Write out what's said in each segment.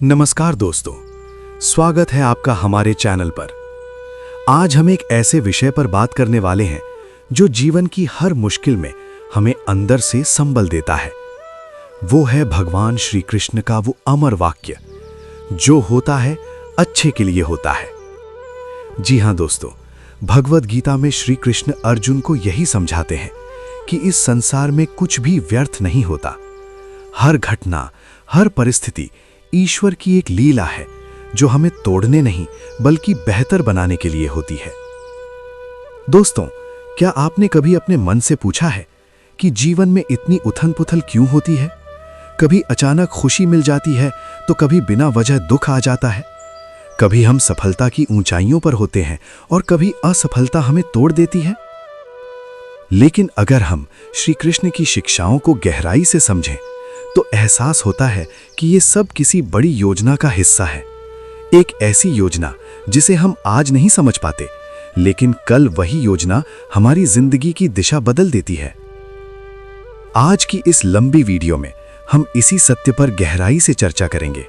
नमस्कार दोस्तों, स्वागत है आपका हमारे चैनल पर। आज हम एक ऐसे विषय पर बात करने वाले हैं जो जीवन की हर मुश्किल में हमें अंदर से संबल देता है। वो है भगवान श्री कृष्ण का वो अमर वाक्य, जो होता है अच्छे के लिए होता है। जी हाँ दोस्तों, भगवद गीता में श्री कृष्ण अर्जुन को यही समझाते हैं कि इस संसार में कुछ भी व्यर्थ नहीं होता। हर घटना, हर परिस्थिति ईश्वर की एक लीला है जो हमें तोड़ने नहीं बल्कि बेहतर बनाने के लिए होती है। दोस्तों, क्या आपने कभी अपने मन से पूछा है कि जीवन में इतनी उथल-पुथल क्यों होती है? कभी अचानक खुशी मिल जाती है तो कभी बिना वजह दुख आ जाता है। कभी हम सफलता की ऊंचाइयों पर होते हैं और कभी असफलता हमें तोड़ देती है। लेकिन अगर हम श्री कृष्ण की शिक्षाओं को गहराई से समझें तो एहसास होता है कि ये सब किसी बड़ी योजना का हिस्सा है। एक ऐसी योजना जिसे हम आज नहीं समझ पाते, लेकिन कल वही योजना हमारी जिंदगी की दिशा बदल देती है। आज की इस लंबी वीडियो में हम इसी सत्य पर गहराई से चर्चा करेंगे।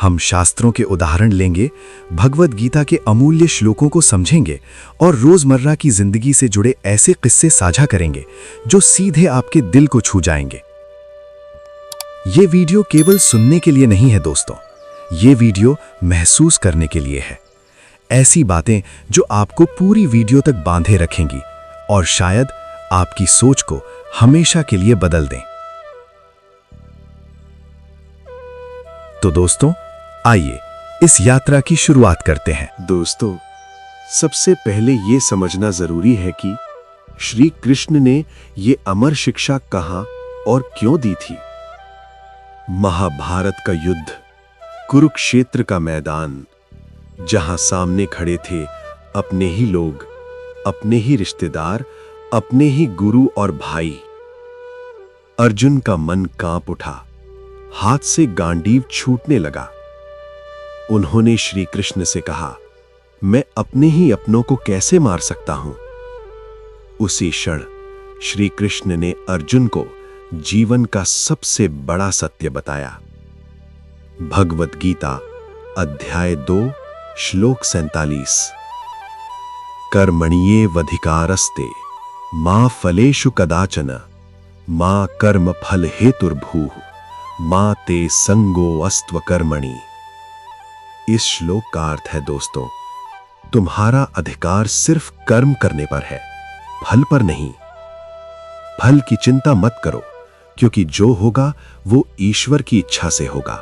हम शास्त्रों के उदाहरण लेंगे, भगवद गीता के अमूल्य श्लोकों को समझेंगे और रोजमर्रा की जिंदगी से जुड़े ऐसे किस्से साझा करेंगे जो सीधे आपके दिल को छू जाएंगे। ये वीडियो केवल सुनने के लिए नहीं है दोस्तों, ये वीडियो महसूस करने के लिए है। ऐसी बातें जो आपको पूरी वीडियो तक बांधे रखेंगी और शायद आपकी सोच को हमेशा के लिए बदल दें। तो दोस्तों, आइए इस यात्रा की शुरुआत करते हैं। दोस्तों, सबसे पहले ये समझना जरूरी है कि श्री कृष्ण ने ये अमर शिक्षा कहाँ और क्यों दी थी। महाभारत का युद्ध, कुरुक्षेत्र का मैदान, जहां सामने खड़े थे अपने ही लोग, अपने ही रिश्तेदार, अपने ही गुरु और भाई। अर्जुन का मन कांप उठा, हाथ से गांडीव छूटने लगा। उन्होंने श्री कृष्ण से कहा, मैं अपने ही अपनों को कैसे मार सकता हूं। उसी क्षण श्री कृष्ण ने अर्जुन को जीवन का सबसे बड़ा सत्य बताया। भगवद गीता अध्याय 2 श्लोक 47। कर्मण्येवधिकारस्ते मा फलेषु कदाचन मा कर्म फल हेतुर्भूः मा ते संगो अस्त्व कर्मणि। इस श्लोक का अर्थ है दोस्तों, तुम्हारा अधिकार सिर्फ कर्म करने पर है, फल पर नहीं। फल की चिंता मत करो, क्योंकि जो होगा वो ईश्वर की इच्छा से होगा,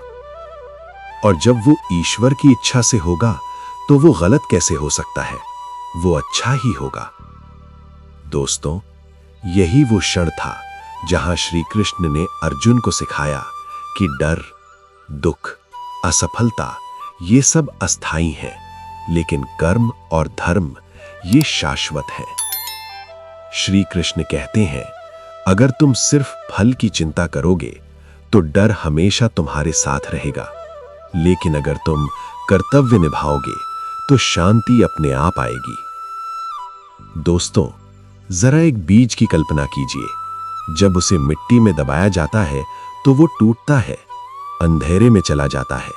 और जब वो ईश्वर की इच्छा से होगा तो वो गलत कैसे हो सकता है, वो अच्छा ही होगा। दोस्तों, यही वो क्षण था जहां श्री कृष्ण ने अर्जुन को सिखाया कि डर, दुख, असफलता ये सब अस्थाई हैं, लेकिन कर्म और धर्म ये शाश्वत है। श्री कृष्ण कहते हैं, अगर तुम सिर्फ फल की चिंता करोगे तो डर हमेशा तुम्हारे साथ रहेगा, लेकिन अगर तुम कर्तव्य निभाओगे तो शांति अपने आप आएगी। दोस्तों, जरा एक बीज की कल्पना कीजिए। जब उसे मिट्टी में दबाया जाता है तो वो टूटता है, अंधेरे में चला जाता है,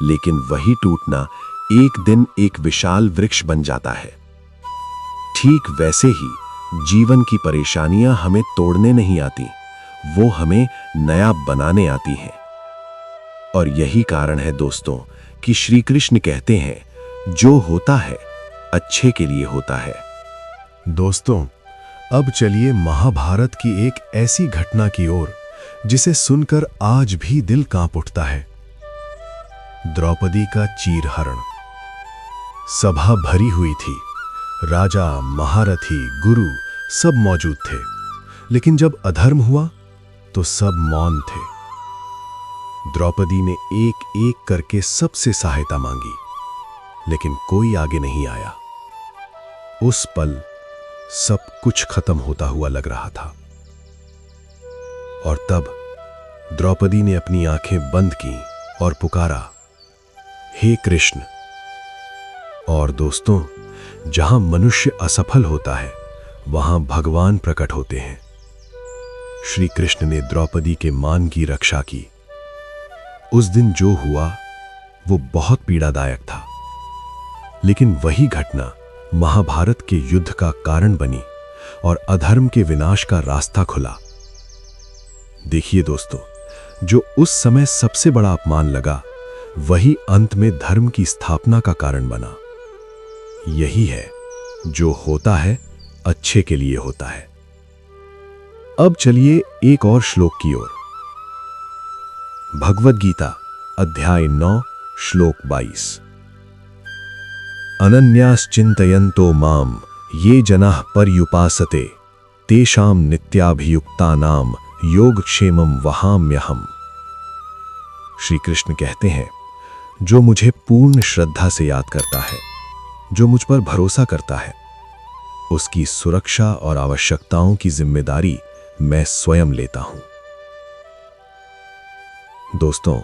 लेकिन वही टूटना एक दिन एक विशाल वृक्ष बन जाता है। ठीक वैसे ही जीवन की परेशानियां हमें तोड़ने नहीं आती, वो हमें नया बनाने आती हैं। और यही कारण है दोस्तों कि श्री कृष्ण कहते हैं, जो होता है अच्छे के लिए होता है। दोस्तों, अब चलिए महाभारत की एक ऐसी घटना की ओर जिसे सुनकर आज भी दिल कांप उठता है। द्रौपदी का चीरहरण। सभा भरी हुई थी, राजा, महारथी, गुरु सब मौजूद थे, लेकिन जब अधर्म हुआ तो सब मौन थे। द्रौपदी ने एक एक करके सबसे सहायता मांगी, लेकिन कोई आगे नहीं आया। उस पल सब कुछ खत्म होता हुआ लग रहा था। और तब द्रौपदी ने अपनी आंखें बंद की और पुकारा, हे कृष्ण। और दोस्तों, जहां मनुष्य असफल होता है वहां भगवान प्रकट होते हैं। श्री कृष्ण ने द्रौपदी के मान की रक्षा की। उस दिन जो हुआ वो बहुत पीड़ादायक था। लेकिन वही घटना महाभारत के युद्ध का कारण बनी और अधर्म के विनाश का रास्ता खुला। देखिए दोस्तों, जो उस समय सबसे बड़ा अपमान लगा, वही अंत में धर्म की स्थापना का कारण बना। यही है, जो होता है अच्छे के लिए होता है। अब चलिए एक और श्लोक की ओर। भगवद गीता अध्याय 9 श्लोक 22। अनन्याश्चिन्तयन्तो माम ये जनाः पर्युपासते तेषां नित्याभियुक्तानां योगक्षेमं वहाम्यहम्। श्री कृष्ण कहते हैं, जो मुझे पूर्ण श्रद्धा से याद करता है, जो मुझ पर भरोसा करता है, उसकी सुरक्षा और आवश्यकताओं की जिम्मेदारी मैं स्वयं लेता हूं। दोस्तों,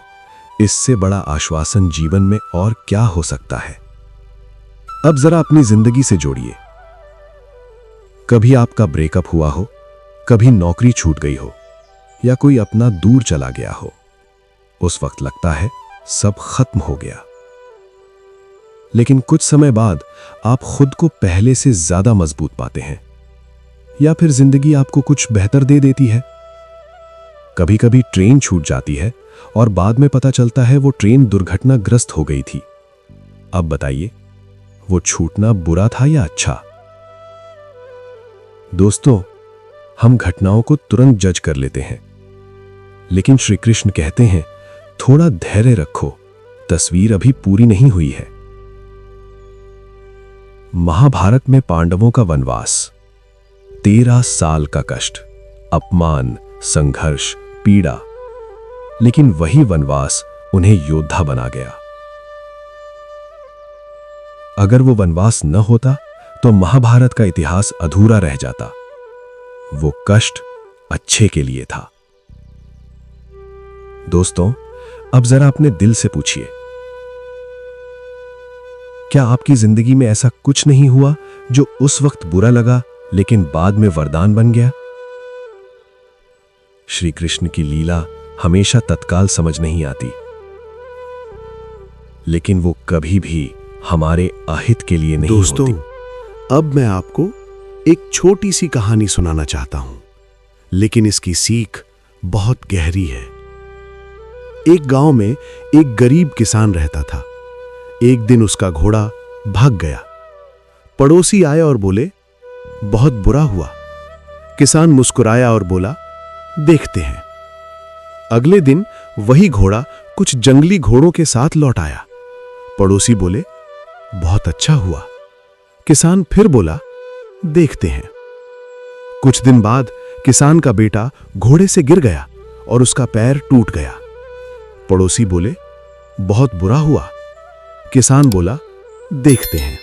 इससे बड़ा आश्वासन जीवन में और क्या हो सकता है? अब जरा अपनी जिंदगी से जोड़िए। कभी आपका ब्रेकअप हुआ हो, कभी नौकरी छूट गई हो, या कोई अपना दूर चला गया हो। उस वक्त लगता है सब खत्म हो गया। लेकिन कुछ समय बाद आप खुद को पहले से ज्यादा मजबूत पाते हैं, या फिर जिंदगी आपको कुछ बेहतर दे देती है। कभी कभी ट्रेन छूट जाती है और बाद में पता चलता है वो ट्रेन दुर्घटनाग्रस्त हो गई थी। अब बताइए, वो छूटना बुरा था या अच्छा? दोस्तों, हम घटनाओं को तुरंत जज कर लेते हैं, लेकिन श्री कृष्ण कहते हैं, थोड़ा धैर्य रखो, तस्वीर अभी पूरी नहीं हुई है। महाभारत में पांडवों का वनवास, 13 साल का कष्ट, अपमान, संघर्ष, पीड़ा, लेकिन वही वनवास उन्हें योद्धा बना गया। अगर वो वनवास न होता तो महाभारत का इतिहास अधूरा रह जाता। वो कष्ट अच्छे के लिए था। दोस्तों, अब जरा अपने दिल से पूछिए, क्या आपकी जिंदगी में ऐसा कुछ नहीं हुआ जो उस वक्त बुरा लगा लेकिन बाद में वरदान बन गया? श्री कृष्ण की लीला हमेशा तत्काल समझ नहीं आती, लेकिन वो कभी भी हमारे अहित के लिए नहीं दोस्तों, होती। अब मैं आपको एक छोटी सी कहानी सुनाना चाहता हूं, लेकिन इसकी सीख बहुत गहरी है। एक गांव में एक गरीब किसान रहता था। एक दिन उसका घोड़ा भाग गया। पड़ोसी आए और बोले, बहुत बुरा हुआ। किसान मुस्कुराया और बोला, देखते हैं। अगले दिन वही घोड़ा कुछ जंगली घोड़ों के साथ लौट आया। पड़ोसी बोले, बहुत अच्छा हुआ। किसान फिर बोला, देखते हैं। कुछ दिन बाद किसान का बेटा घोड़े से गिर गया और उसका पैर टूट गया। पड़ोसी बोले, बहुत बुरा हुआ। किसान बोला, देखते हैं।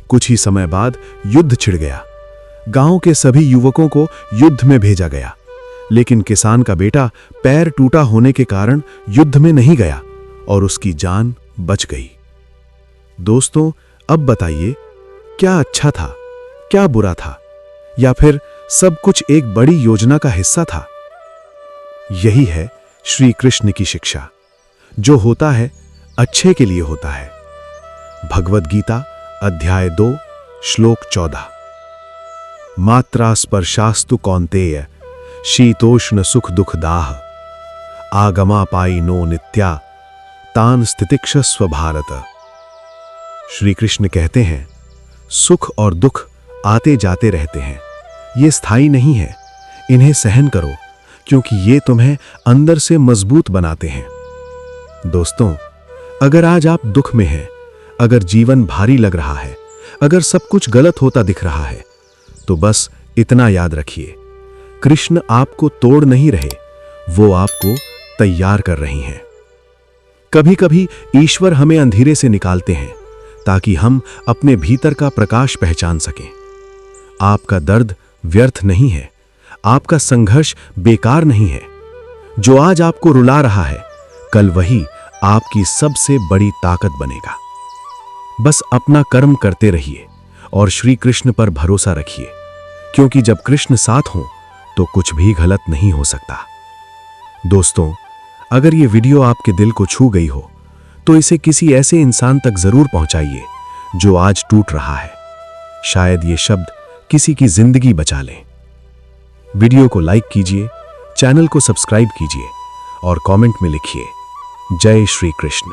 कुछ ही समय बाद युद्ध छिड़ गया। गांव के सभी युवकों को युद्ध में भेजा गया, लेकिन किसान का बेटा पैर टूटा होने के कारण युद्ध में नहीं गया और उसकी जान बच गई। दोस्तों, अब बताइए, क्या अच्छा था, क्या बुरा था, या फिर सब कुछ एक बड़ी योजना का हिस्सा था? यही है श्री कृष्ण की शिक्षा। जो होता है अच्छे के लिए होता है। भगवद गीता अध्याय 2 श्लोक 14। मात्रा स्पर्शास्तु कौन्तेय शीतोष्ण सुख दुख दाह आगमा पाई नो नित्या तान स्थितिक्षस्व भारत। श्री कृष्ण कहते हैं, सुख और दुख आते जाते रहते हैं, ये स्थायी नहीं है। इन्हें सहन करो, क्योंकि ये तुम्हें अंदर से मजबूत बनाते हैं। दोस्तों, अगर आज आप दुख में हैं, अगर जीवन भारी लग रहा है, अगर सब कुछ गलत होता दिख रहा है, तो बस इतना याद रखिए, कृष्ण आपको तोड़ नहीं रहे, वो आपको तैयार कर रही हैं। कभी कभी ईश्वर हमें अंधेरे से निकालते हैं ताकि हम अपने भीतर का प्रकाश पहचान सकें। आपका दर्द व्यर्थ नहीं है, आपका संघर्ष बेकार नहीं है। जो आज आपको रुला रहा है, कल वही आपकी सबसे बड़ी ताकत बनेगा। बस अपना कर्म करते रहिए और श्री कृष्ण पर भरोसा रखिए, क्योंकि जब कृष्ण साथ हो तो कुछ भी गलत नहीं हो सकता। दोस्तों, अगर ये वीडियो आपके दिल को छू गई हो तो इसे किसी ऐसे इंसान तक जरूर पहुंचाइए जो आज टूट रहा है। शायद ये शब्द किसी की जिंदगी बचा लें। वीडियो को लाइक कीजिए, चैनल को सब्सक्राइब कीजिए और कमेंट में लिखिए जय श्री कृष्ण।